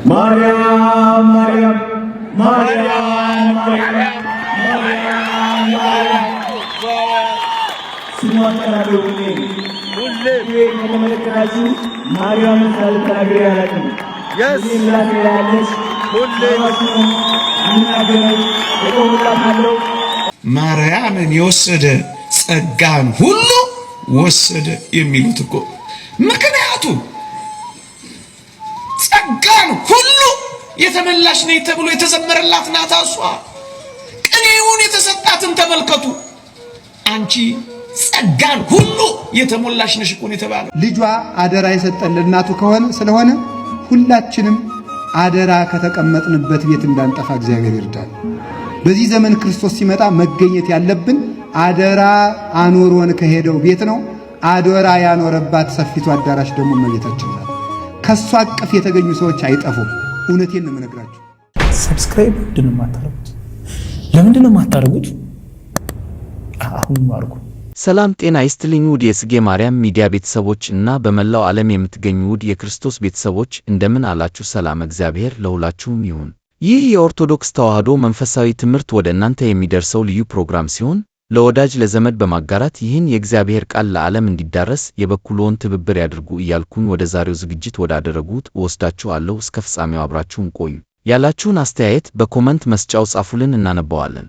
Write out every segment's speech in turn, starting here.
ማርያም ማርያም ማርያም ስሟን ተናገሩ ሁሌ ከተመለከታችሁ ማርያምን ሳልተናገር ያላቅም ያለች ሁሌ ማርያምን የወሰደ ጸጋን ሁሉ ወሰደ የሚሉት እኮ ምክንያቱ ጸጋን ሁሉ የተመላሽ ነኝ ተብሎ የተዘመረላት ናት። እሷ ቅኔውን የተሰጣትን ተመልከቱ። አንቺ ጸጋን ሁሉ የተሞላሽ ነሽ እኮ የተባለው። ልጇ አደራ የሰጠን ለእናቱ ስለሆነ ሁላችንም አደራ ከተቀመጥንበት ቤት እንዳንጠፋ እግዚአብሔር ይርዳል። በዚህ ዘመን ክርስቶስ ሲመጣ መገኘት ያለብን አደራ አኖሮን ከሄደው ቤት ነው። አደራ ያኖረባት ሰፊቱ አዳራሽ ደግሞ እመቤታችን ናት። ከሷ አቅፍ የተገኙ ሰዎች አይጠፉም። እውነቴን ነው የምነግራችሁ። ሰብስክራይብ ለምንድን ነው የማታደርጉት? አሁን አድርጉ። ሰላም ጤና ይስጥልኝ ውድ የጽጌ ማርያም ሚዲያ ቤተሰቦች እና በመላው ዓለም የምትገኙ ውድ የክርስቶስ ቤተሰቦች እንደምን አላችሁ? ሰላም እግዚአብሔር ለሁላችሁም ይሁን። ይህ የኦርቶዶክስ ተዋሕዶ መንፈሳዊ ትምህርት ወደ እናንተ የሚደርሰው ልዩ ፕሮግራም ሲሆን ለወዳጅ ለዘመድ በማጋራት ይህን የእግዚአብሔር ቃል ለዓለም እንዲዳረስ የበኩልዎን ትብብር ያድርጉ እያልኩኝ ወደ ዛሬው ዝግጅት ወዳደረጉት ወስዳችኋለሁ። እስከ ፍጻሜው አብራችሁን ቆዩ። ያላችሁን አስተያየት በኮመንት መስጫው ጻፉልን፣ እናነባዋለን።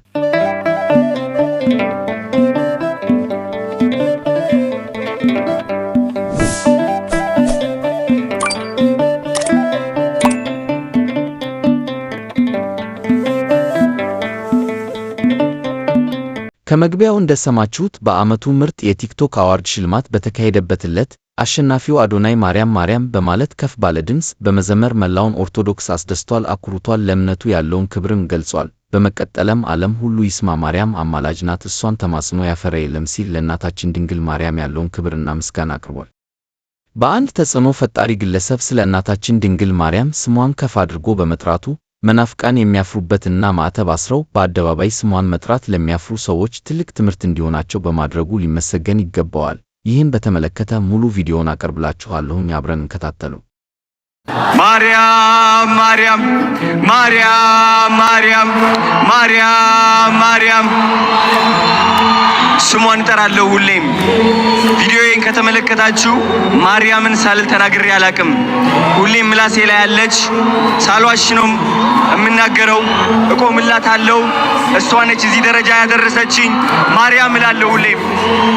ከመግቢያው እንደሰማችሁት በዓመቱ ምርጥ የቲክቶክ አዋርድ ሽልማት በተካሄደበት ዕለት አሸናፊው አዶናይ ማርያም በማለት ከፍ ባለ ድምፅ በመዘመር መላውን ኦርቶዶክስ አስደስቷል፣ አኩርቷል፣ ለእምነቱ ያለውን ክብርም ገልጿል። በመቀጠልም ዓለም ሁሉ ይስማ ማርያም አማላጅ ናት፣ እሷን ተማጽኖ ያፈረ የለም ሲል ለእናታችን ድንግል ማርያም ያለውን ክብርና ምስጋና አቅርቧል። በአንድ ተጽዕኖ ፈጣሪ ግለሰብ ስለ እናታችን ድንግል ማርያም ስሟን ከፍ አድርጎ በመጥራቱ መናፍቃን የሚያፍሩበትና ማዕተብ አስረው በአደባባይ ስሟን መጥራት ለሚያፍሩ ሰዎች ትልቅ ትምህርት እንዲሆናቸው በማድረጉ ሊመሰገን ይገባዋል። ይህን በተመለከተ ሙሉ ቪዲዮውን አቀርብላችኋለሁ፣ አብረን እንከታተሉ። ማርያም ማርያም ማርያም ማርያም ማርያም ማርያም ስሟን እጠራለሁ ሁሌም። ቪዲዮዬን ከተመለከታችሁ ማርያምን ሳልል ተናግሬ አላቅም። ሁሌም ምላሴ ላይ ያለች ሳልዋሽ ነው የምናገረው። እቆምላታለሁ። እሷ ነች እዚህ ደረጃ ያደረሰችኝ። ማርያም እላለሁ ሁሌም።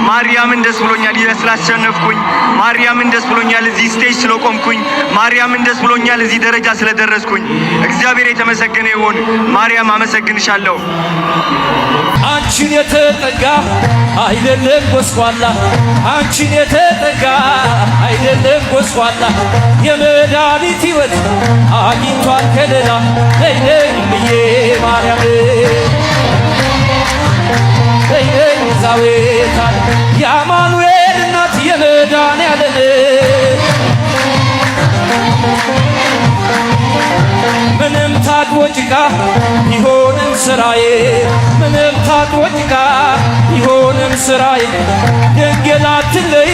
ማርያምን ደስ ብሎኛል ስላሸነፍኩኝ። ማርያምን ደስ ብሎኛል እዚህ ስቴጅ ስለቆምኩኝ። ማርያምን ደስ ብሎኛል እዚህ ደረጃ ስለደረስኩኝ። እግዚአብሔር የተመሰገነ ይሁን። ማርያም አመሰግንሻለሁ። አንቺን የተጠጋ አይደለም ጎስቋላ፣ አንቺን የተጠጋ አይደለም ጎስቋላ፣ የመድኃኒት ሕይወት አግኝቷል ከለላ። ነይ ነይ ብዬ ማርያም ነይ ነይ ዛዌታ የአማኑኤል እናት የመድኃኔዓለም ምንም ታጥቦ ጭቃ ቢሆንም ስራዬ፣ ምንም ታጥቦ ጭቃ ቢሆንም ስራዬ፣ ድንግል አትለይ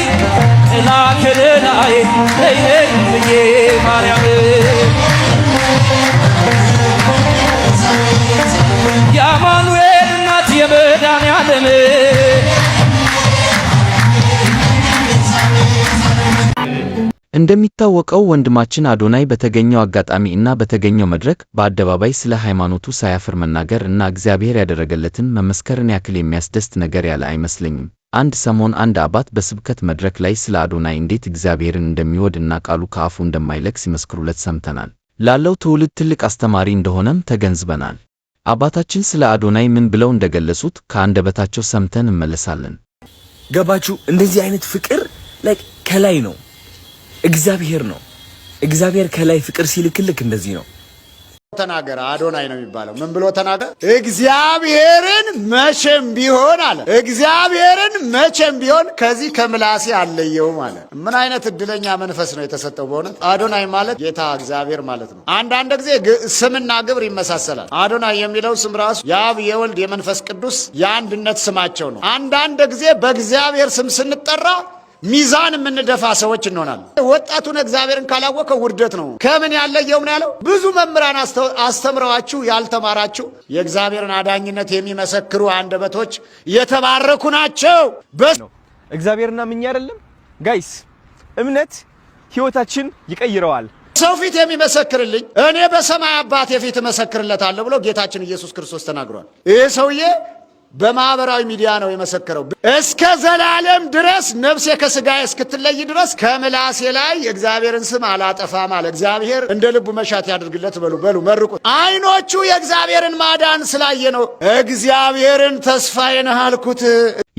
ጥላ ከለላዬ። ነይ ነይ ብዬ ማርያም የአማኑኤል እናት የመድኃኔዓለም እንደሚታወቀው ወንድማችን አዶናይ በተገኘው አጋጣሚ እና በተገኘው መድረክ በአደባባይ ስለ ሃይማኖቱ ሳያፍር መናገር እና እግዚአብሔር ያደረገለትን መመስከርን ያክል የሚያስደስት ነገር ያለ አይመስለኝም። አንድ ሰሞን አንድ አባት በስብከት መድረክ ላይ ስለ አዶናይ እንዴት እግዚአብሔርን እንደሚወድ እና ቃሉ ከአፉ እንደማይለቅ ሲመስክሩለት ሰምተናል። ላለው ትውልድ ትልቅ አስተማሪ እንደሆነም ተገንዝበናል። አባታችን ስለ አዶናይ ምን ብለው እንደገለጹት ከአንደበታቸው ሰምተን እንመለሳለን። ገባችሁ? እንደዚህ አይነት ፍቅር ከላይ ነው። እግዚአብሔር ነው። እግዚአብሔር ከላይ ፍቅር ሲልክልክ እንደዚህ ነው። ተናገረ። አዶናይ ነው የሚባለው። ምን ብሎ ተናገረ? እግዚአብሔርን መቼም ቢሆን አለ፣ እግዚአብሔርን መቼም ቢሆን ከዚህ ከምላሴ አለየውም አለ። ምን አይነት እድለኛ መንፈስ ነው የተሰጠው በእውነት። አዶናይ ማለት ጌታ እግዚአብሔር ማለት ነው። አንዳንድ ጊዜ ስምና ግብር ይመሳሰላል። አዶናይ የሚለው ስም ራሱ የአብ የወልድ የመንፈስ ቅዱስ የአንድነት ስማቸው ነው። አንዳንድ ጊዜ በእግዚአብሔር ስም ስንጠራ ሚዛን የምንደፋ ሰዎች እንሆናለን። ወጣቱን እግዚአብሔርን ካላወቀው ውርደት ነው። ከምን ያለየው ምን ያለው ብዙ መምህራን አስተምረዋችሁ ያልተማራችሁ የእግዚአብሔርን አዳኝነት የሚመሰክሩ አንደበቶች የተባረኩ ናቸው። እግዚአብሔርና ምን አይደለም ጋይስ፣ እምነት ህይወታችን ይቀይረዋል። ሰው ፊት የሚመሰክርልኝ እኔ በሰማይ አባቴ ፊት እመሰክርለታለሁ ብሎ ጌታችን ኢየሱስ ክርስቶስ ተናግሯል። ይህ ሰውዬ በማህበራዊ ሚዲያ ነው የመሰከረው። እስከ ዘላለም ድረስ ነፍሴ ከስጋዬ እስክትለይ ድረስ ከምላሴ ላይ የእግዚአብሔርን ስም አላጠፋም አለ። እግዚአብሔር እንደ ልቡ መሻት ያድርግለት። በሉ መርቁ። አይኖቹ የእግዚአብሔርን ማዳን ስላየ ነው እግዚአብሔርን ተስፋዬ ነህ አልኩት።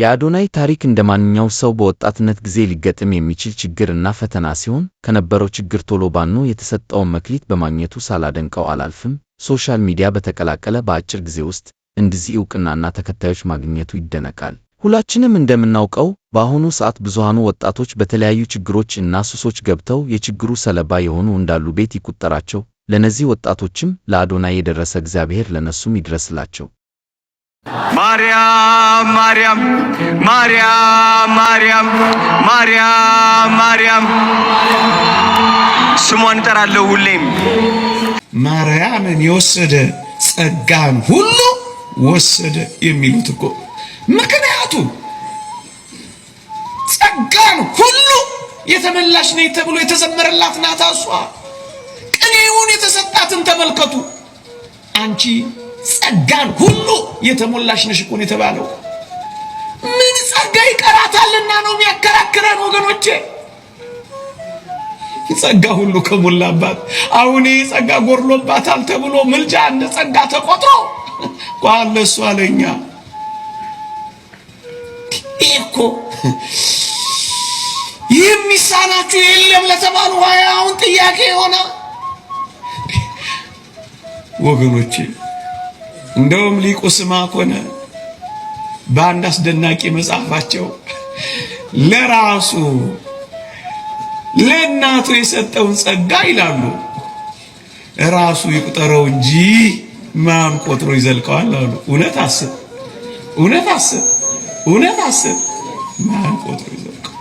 የአዶናይ ታሪክ እንደማንኛው ሰው በወጣትነት ጊዜ ሊገጥም የሚችል ችግርና ፈተና ሲሆን ከነበረው ችግር ቶሎ ባኖ የተሰጠውን መክሊት በማግኘቱ ሳላደንቀው አላልፍም። ሶሻል ሚዲያ በተቀላቀለ በአጭር ጊዜ ውስጥ እንደዚህ ዕውቅናና ተከታዮች ማግኘቱ ይደነቃል። ሁላችንም እንደምናውቀው በአሁኑ ሰዓት ብዙሃኑ ወጣቶች በተለያዩ ችግሮች እና ሱሶች ገብተው የችግሩ ሰለባ የሆኑ እንዳሉ ቤት ይቁጠራቸው። ለነዚህ ወጣቶችም ለአዶናይ የደረሰ እግዚአብሔር ለነሱም ይድረስላቸው። ማርያም ማርያም ማርያም ማርያም ማርያም ማርያም ስሟን እጠራለሁ ሁሌም። ማርያምን የወሰደ ጸጋን ሁሉ ወሰደ የሚሉት እኮ ምክንያቱ ጸጋን ሁሉ የተመላሽ ነኝ ተብሎ የተዘመረላት ናት። እሷ ቅኔውን የተሰጣትን ተመልከቱ። አንቺ ጸጋን ሁሉ የተሞላሽ ነሽ እኮ ነው የተባለው። ምን ጸጋ ይቀራታልና ነው የሚያከራክረን ወገኖቼ? ጸጋ ሁሉ ከሞላባት አሁን ጸጋ ጎርሎባታል ተብሎ ምልጃ እንደ ጸጋ ተቆጥሮ ቋል ለሷ ለኛ እኮ የሚሳናችሁ የለም ለተባሉ አሁን ጥያቄ ሆነ ወገኖቼ። እንደውም ሊቁ ስምዐ ኮነ በአንድ አስደናቂ መጽሐፋቸው ለራሱ ለእናቱ የሰጠውን ጸጋ ይላሉ ራሱ ይቁጠረው እንጂ ማን ቆጥሮ ይዘልቀዋል አሉ። እውነት አስብ ማን ቆጥሮ ይዘልቀው?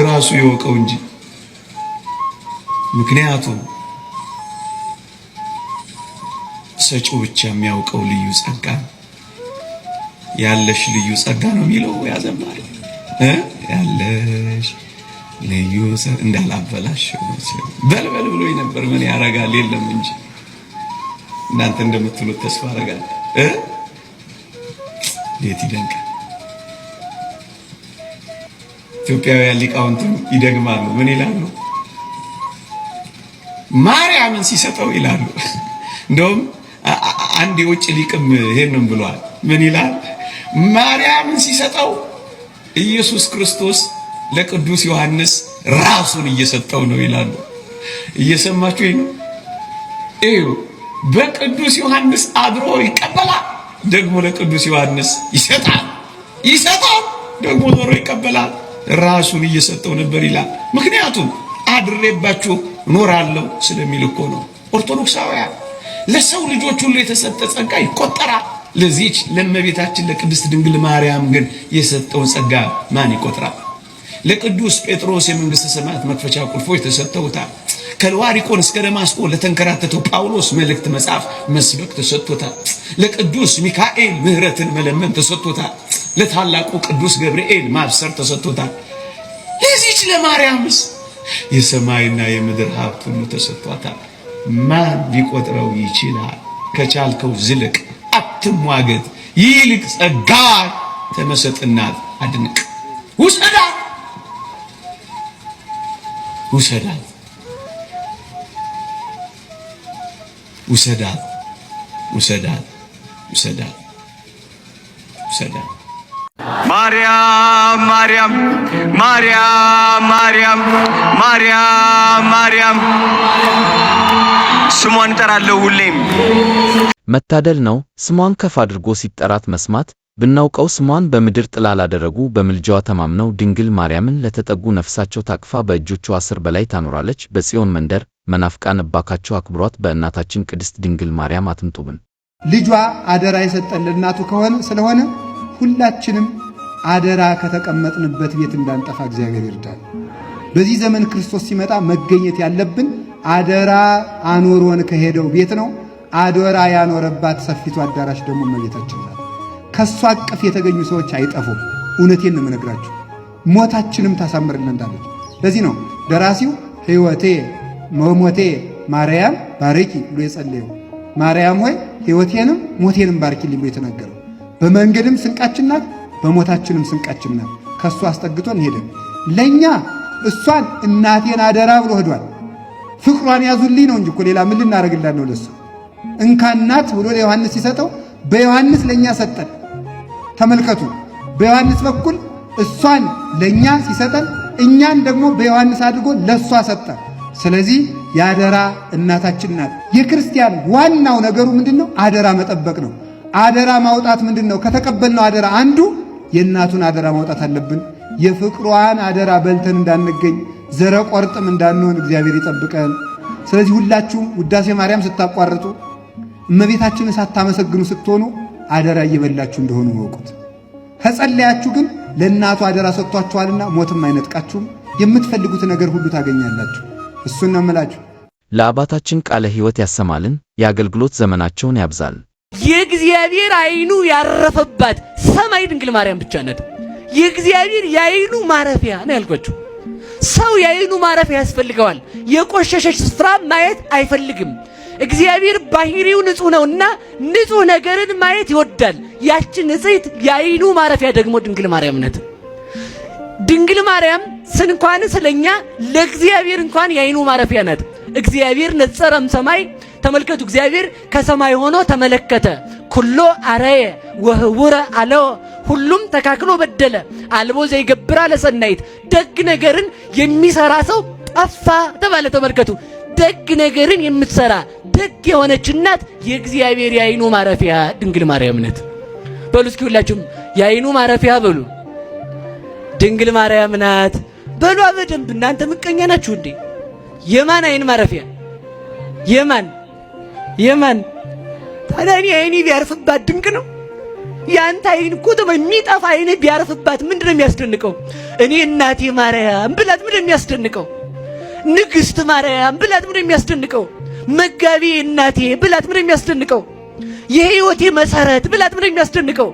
ራሱ ይወቀው እንጂ። ምክንያቱም ሰጪው ብቻ የሚያውቀው ልዩ ጸጋ ያለሽ ልዩ ጸጋ ነው የሚለው ያዘማሪ ያለሽ ልዩ እንዳላበላሽው በልበል ብሎ ነበር። ምን ያረጋል የለም እንጂ እናንተ እንደምትሉት ተስፋ አረጋለሁ። ቤት ይደንቃል። ኢትዮጵያውያን ሊቃውንት ይደግማሉ። ምን ይላሉ? ማርያምን ሲሰጠው ይላሉ። እንደውም አንድ የውጭ ሊቅም ይሄንን ብሏል። ምን ይላል? ማርያምን ሲሰጠው ኢየሱስ ክርስቶስ ለቅዱስ ዮሐንስ ራሱን እየሰጠው ነው ይላሉ። እየሰማችሁ ነው? እዩ፣ በቅዱስ ዮሐንስ አድሮ ይቀበላል፣ ደግሞ ለቅዱስ ዮሐንስ ይሰጣል፣ ደግሞ ዞሮ ይቀበላል። ራሱን እየሰጠው ነበር ይላል። ምክንያቱም አድሬባችሁ ኖራለሁ ስለሚል እኮ ነው። ኦርቶዶክሳውያን ለሰው ልጆች ሁሉ የተሰጠ ጸጋ ይቆጠራል። ለዚህች ለእመቤታችን ለቅድስት ድንግል ማርያም ግን የሰጠውን ጸጋ ማን ይቆጥራል? ለቅዱስ ጴጥሮስ የመንግስተ ሰማያት መክፈቻ ቁልፎች ተሰጥተውታል። ከልዋሪቆን እስከ ደማስቆ ለተንከራተተው ጳውሎስ መልእክት መጻፍ መስበክ ተሰጥቶታል። ለቅዱስ ሚካኤል ምህረትን መለመን ተሰጥቶታል። ለታላቁ ቅዱስ ገብርኤል ማብሰር ተሰጥቶታል። ለዚህች ለማርያምስ የሰማይና የምድር ሀብት ሁሉ ተሰጥቷታል። ማን ሊቆጥረው ይችላል? ከቻልከው ዝለቅ፣ አትሟገት። ይልቅ ጸጋ ተመሰጥናት፣ አድንቅ፣ ውሰዳት። ማርያም ማርያም ማርያም ማርያም ማርያም ማርያም ስሟን እጠራለሁ ሁሌም። መታደል ነው ስሟን ከፍ አድርጎ ሲጠራት መስማት። ብናውቀው ስሟን በምድር ጥላ ላደረጉ በምልጃዋ ተማምነው ድንግል ማርያምን ለተጠጉ ነፍሳቸው ታቅፋ በእጆቿ ስር በላይ ታኖራለች። በጽዮን መንደር መናፍቃን እባካቸው አክብሯት። በእናታችን ቅድስት ድንግል ማርያም አትምጡብን። ልጇ አደራ የሰጠን ለእናቱ ስለሆነ ሁላችንም አደራ ከተቀመጥንበት ቤት እንዳንጠፋ እግዚአብሔር ይርዳል። በዚህ ዘመን ክርስቶስ ሲመጣ መገኘት ያለብን አደራ አኖሮን ከሄደው ቤት ነው። አደራ ያኖረባት ሰፊቱ አዳራሽ ደግሞ እመቤታችን ናት። ከሷ አቅፍ የተገኙ ሰዎች አይጠፉም። እውነቴን ነው የምነግራችሁ። ሞታችንም ታሳምርልናለች። ለዚህ ነው ደራሲው ሕይወቴ መሞቴ ማርያም ባርኪ ብሎ የጸለየው። ማርያም ሆይ ሕይወቴንም ሞቴንም ባርኪልኝ ብሎ የተናገረው። በመንገድም ስንቃችን ናት፣ በሞታችንም ስንቃችን ናት። ከሷ አስጠግቶን ሄደ። ለኛ እሷን እናቴን አደራ ብሎ ሄዷል። ፍቅሯን ያዙልኝ ነው እንጂ እኮ ሌላ ምን ልናደርግላት ነው? ለሱ እንካናት ብሎ ለዮሐንስ ሲሰጠው በዮሐንስ ለኛ ሰጠን። ተመልከቱ፣ በዮሐንስ በኩል እሷን ለኛ ሲሰጠን እኛን ደግሞ በዮሐንስ አድርጎ ለሷ ሰጠን። ስለዚህ የአደራ እናታችን ናት። የክርስቲያን ዋናው ነገሩ ምንድነው? አደራ መጠበቅ ነው። አደራ ማውጣት ምንድነው? ከተቀበልነው አደራ አንዱ የእናቱን አደራ ማውጣት አለብን። የፍቅሯን አደራ በልተን እንዳንገኝ ዘረ ቆርጥም እንዳንሆን እግዚአብሔር ይጠብቀን። ስለዚህ ሁላችሁም ውዳሴ ማርያም ስታቋርጡ እመቤታችንን ሳታመሰግኑ ስትሆኑ አደራ እየበላችሁ እንደሆኑ ወቁት። ከጸለያችሁ ግን ለእናቱ አደራ ሰጥቷችኋልና ሞትም አይነጥቃችሁም። የምትፈልጉት ነገር ሁሉ ታገኛላችሁ። እሱን ነው የምላችሁ። ለአባታችን ቃለ ሕይወት ያሰማልን፣ የአገልግሎት ዘመናቸውን ያብዛል። የእግዚአብሔር ዓይኑ ያረፈባት ሰማይ ድንግል ማርያም ብቻ ናት። የእግዚአብሔር የዓይኑ ማረፊያ ነው ያልኳችሁ። ሰው የዓይኑ ማረፊያ ያስፈልገዋል። የቆሸሸች ስፍራ ማየት አይፈልግም። እግዚአብሔር ባህሪው ንጹህ ነውና ንጹህ ነገርን ማየት ይወዳል። ያቺ ንጽሕት የዓይኑ ማረፊያ ደግሞ ድንግል ማርያም ናት። ድንግል ማርያም ስንኳን ስለኛ ለእግዚአብሔር እንኳን የዓይኑ ማረፊያ ናት። እግዚአብሔር ነጸረም ሰማይ ተመልከቱ። እግዚአብሔር ከሰማይ ሆኖ ተመለከተ። ኩሎ አረየ ወህውረ አለው። ሁሉም ተካክሎ በደለ። አልቦ ዘይገብራ ለሰናይት ደግ ነገርን የሚሰራ ሰው ጠፋ ተባለ። ተመልከቱ፣ ደግ ነገርን የምትሰራ ደግ የሆነች እናት የእግዚአብሔር የዓይኑ ማረፊያ ድንግል ማርያም ናት። በሉ እስኪ ሁላችሁም የዓይኑ ማረፊያ በሉ። ድንግል ማርያም ናት በሉ በደንብ። እናንተ ምቀኛ ናችሁ እንዴ? የማን ዓይን ማረፊያ? የማን ታዲያ? እኔ ዓይኔ ቢያርፍባት ድንቅ ነው። ያንተ ዓይን እኮ የሚጠፋ ዓይን ቢያርፍባት ምንድነው የሚያስደንቀው? እኔ እናቴ ማርያም ብላት ምንድነው የሚያስደንቀው? ንግሥት ማርያም ብላት ምንድነው የሚያስደንቀው? መጋቢ እናቴ ብላት ምንድነው የሚያስደንቀው? የሕይወቴ መሰረት ብላት ምንድነው የሚያስደንቀው?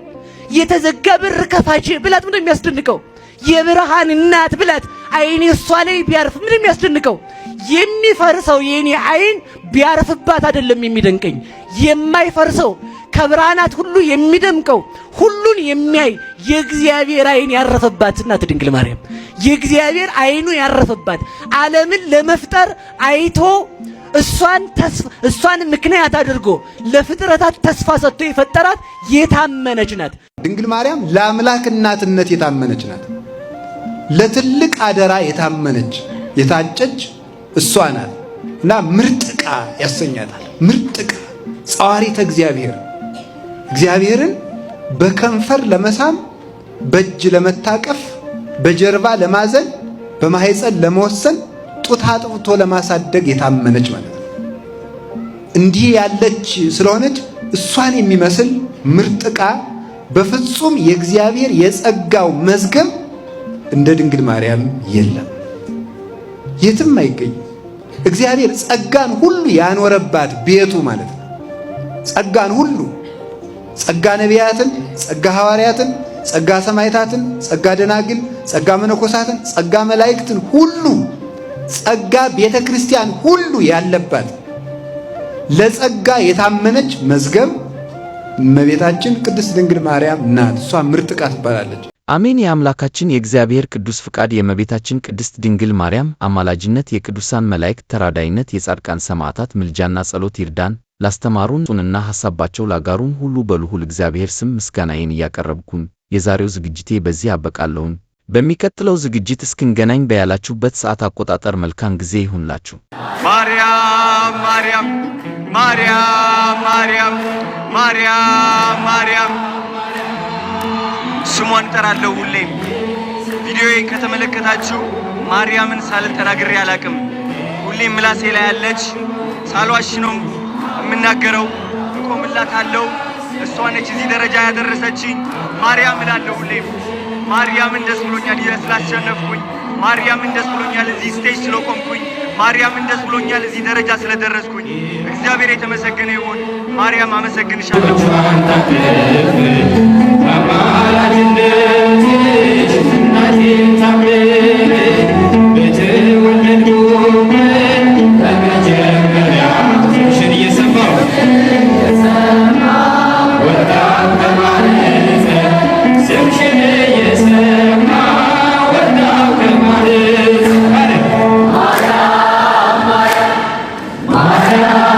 የተዘጋ በር ከፋች ብላት ምንድነው የሚያስደንቀው? የብርሃን እናት ብላት ዓይኔ እሷ ላይ ቢያርፍ ምንድነው የሚያስደንቀው? የሚፈርሰው የኔ ዓይን ቢያርፍባት አይደለም የሚደንቀኝ። የማይፈርሰው ከብርሃናት ሁሉ የሚደምቀው ሁሉን የሚያይ የእግዚአብሔር ዓይን ያረፈባት እናት ድንግል ማርያም። የእግዚአብሔር ዓይኑ ያረፈባት ዓለምን ለመፍጠር አይቶ እሷን ምክንያት አድርጎ ለፍጥረታት ተስፋ ሰጥቶ የፈጠራት የታመነች ናት። ድንግል ማርያም ለአምላክ እናትነት የታመነች ናት። ለትልቅ አደራ የታመነች የታጨች እሷ ናት እና ምርጥ ዕቃ ያሰኛታል። ምርጥ ዕቃ ጸዋሪተ እግዚአብሔር፣ እግዚአብሔርን በከንፈር ለመሳም፣ በእጅ ለመታቀፍ፣ በጀርባ ለማዘል፣ በማህፀን ለመወሰን፣ ጡት አጥብቶ ለማሳደግ የታመነች ማለት ነው። እንዲህ ያለች ስለሆነች እሷን የሚመስል ምርጥ ዕቃ በፍጹም የእግዚአብሔር የጸጋው መዝገብ እንደ ድንግል ማርያም የለም፣ የትም አይገኝም። እግዚአብሔር ጸጋን ሁሉ ያኖረባት ቤቱ ማለት ነው። ጸጋን ሁሉ፣ ጸጋ ነቢያትን፣ ጸጋ ሐዋርያትን፣ ጸጋ ሰማዕታትን፣ ጸጋ ደናግል፣ ጸጋ መነኮሳትን፣ ጸጋ መላእክትን ሁሉ ጸጋ ቤተ ክርስቲያን ሁሉ ያለባት ለጸጋ የታመነች መዝገብ እመቤታችን ቅድስት ድንግል ማርያም ናት። እሷ ምርጥ ዕቃ ትባላለች። አሜን። የአምላካችን የእግዚአብሔር ቅዱስ ፍቃድ፣ የእመቤታችን ቅድስት ድንግል ማርያም አማላጅነት፣ የቅዱሳን መላእክት ተራዳይነት፣ የጻድቃን ሰማዕታት ምልጃና ጸሎት ይርዳን። ላስተማሩን ጹንና ሐሳባቸው ላጋሩን ሁሉ በልዑል እግዚአብሔር ስም ምስጋናዬን እያቀረብኩኝ የዛሬው ዝግጅቴ በዚህ አበቃለሁኝ። በሚቀጥለው ዝግጅት እስክንገናኝ በያላችሁበት ሰዓት አቆጣጠር መልካም ጊዜ ይሁንላችሁ። ማርያም ማርያም ማርያም ማርያም ማርያም ማርያም ስሟን እጠራለሁ ሁሌም። ቪዲዮዬን ከተመለከታችሁ ማርያምን ሳልል ተናግሬ አላቅም። ሁሌም ምላሴ ላይ ያለች ሳልዋሽ ነው የምናገረው። እቆምላታለሁ። እሷ ነች እዚህ ደረጃ ያደረሰችኝ። ማርያም እላለሁ ሁሌም። ማርያምን ደስ ብሎኛል ስላሸነፍኩኝ። ማርያምን ደስ ብሎኛል እዚህ ስቴጅ ስለቆምኩኝ። ማርያምን ደስ ብሎኛል እዚህ ደረጃ ስለደረስኩኝ። እግዚአብሔር የተመሰገነ ይሁን። ማርያም አመሰግንሻለሁ። Maria